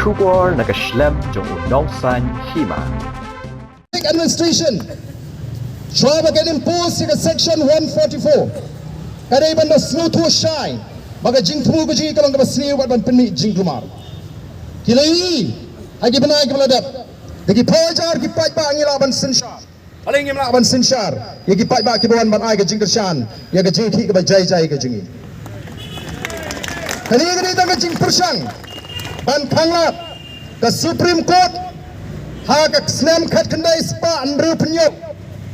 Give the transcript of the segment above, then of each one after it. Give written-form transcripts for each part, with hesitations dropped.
Kubor nakaslem jong unongsan hima. Administration try to impose the section 144 kada iban da snow to shine baga jingtmu guji kalong ba sniu ban penmi jingtumar kilai agi bana agi baladat dagi pajar ki paj ba ngila ban sinshar paling ngila ban sinshar yagi paj ba ki ban ban ai ga jingkershan ya ga jingthi ga jai jai ga jingi kani ga da ga jing persang ban khangla the Supreme Court hak Islam khat kandai spa andru penyok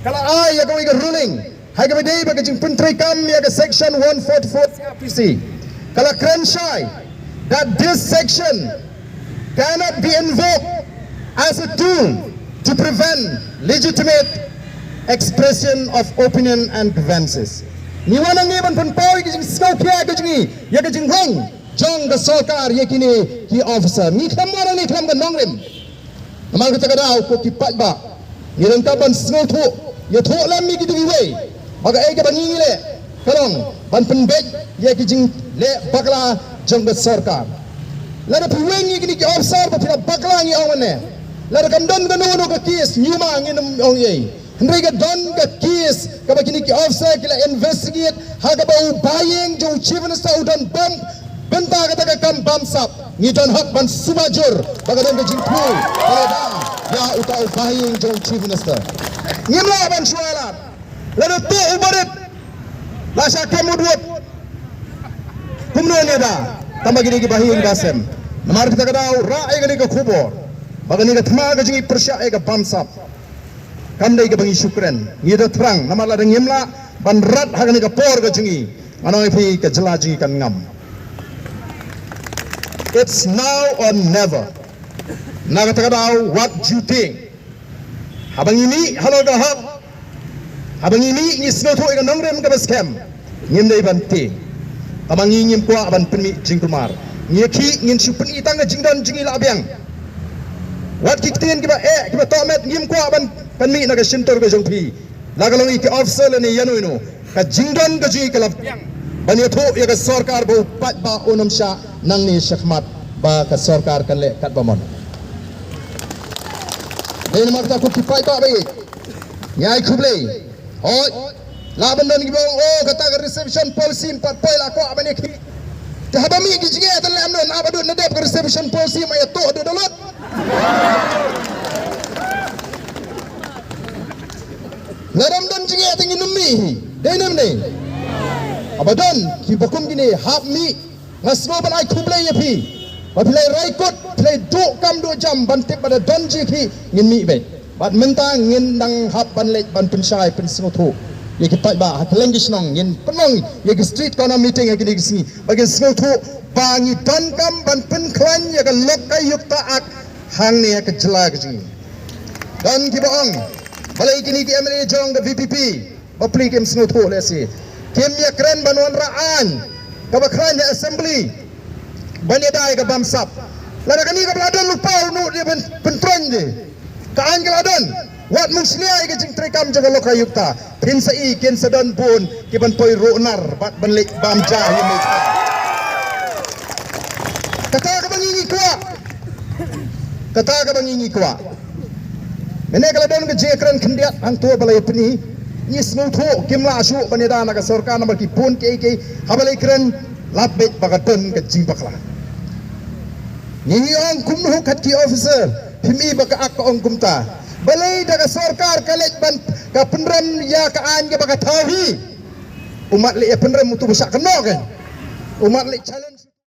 kalau ai ya kau ruling hai kau dei bagi jing penteri kam ya section 144 CRPC kalau krenshai that this section cannot be invoked as a tool to prevent legitimate expression of opinion and grievances ni wanang ni ban penpau ki jing skopia ke jingi ya ke jing hong jong the sarkar ye kini ki officer ni khamara ni kham ga nongrim amal kata kada ko ki pat ba ni ran ka ban sngo tho ye tho lam mi ki du we baga ai ka ban ni le karong ban pen bej ye ki jing le bakla jong the sarkar la da puwen ni ki officer ba pina bakla ni ong ne la da kam don ga no ka kis nyuma ngin ong ye ndai ga don ga kis ka ba ki officer ki la investigate ha ga ba buying jo chief minister udan bam benta kata ka kam bamsap ni don hak ban sumajur baga don jing phu paledang ya utau bahing jong chief minister ngimla ban sualat lalu tu ubarit la syakam udut kumno ne da tambah gini ki bahing gasem namar kita kadau raai gani ka khubor baga ni ka thma ga jing persya ga bamsap kam dai ga bangi syukran ni da terang namar la ngimla ban rat hagani ka por ga jingi anoi phi ka jela jingi kan ngam. It's now or never. Nagatakadaw, what do you think? Habang ini, halo gahap. Habang ini, nisnoto ikan nongrem ka baskem. Ngim na iban ti. Habang ngim kwa aban penmi jingkumar. Ngiki ngin supen itang na jingdan jingi labiang. What kiktiin kiba kiba tomet ngim kwa aban penmi na ka sintor ka jongpi. Lagalong iki officer ni yanu ino. Ka jingdan ka jingi ka labiang. Banyato ya ka sarkar bo pat ba unam sya nang ni syakmat ba ka sarkar kan le kat bamon den marta ko ki pai ta be nyai khuble oi la bandan gi bong kata ka reception policy pat poi la ko abane ki ta habami gi jige tan le amnon abadun na dep ka reception policy ma ya to de dolot ngaram dan jige tan gi nummi denam ne abadan ki bakum gini hap mi ngasno ban ai khuble ye phi ba play raikot play do kam do jam ban tip pada don ji ki ngin mi be bat menta ngin dang hap ban le ban pensai pen singo tho ye ki pat ba hatleng gisnong ngin penong ye ki street corner meeting ye ki sini bagi singo tho ba ngi don kam ban pen klan ye ka lok kai yuk ta ak hang ne ka jela ka ji dan ki baong balai kini ki MLA jong the VPP ba play kem singo tho le si kem ya kren banwan raan kabakran ya assembly bani dai ka bamsap lada kani ka bladon lupa nu dia pentron je kaan ka bladon wat muslia ka jing trekam jaga loka yukta pin sa i ken sadon pun ki ban poi ronar bat ban lek bamja ye me kata ka bangingi kwa mene ka bladon ka jekran khendiat hang tua balai peni ni smooth ho kimla asu banida na ka sarkar number ki pun ke habalai kren labet bagaton ke jimbakla ni ong kumnu khat ki officer pimi baka ak ong kumta balai daga sarkar kalej ban ka penrem ya ka an ke baka thawi umat le penrem mutu besak keno kan umat le challenge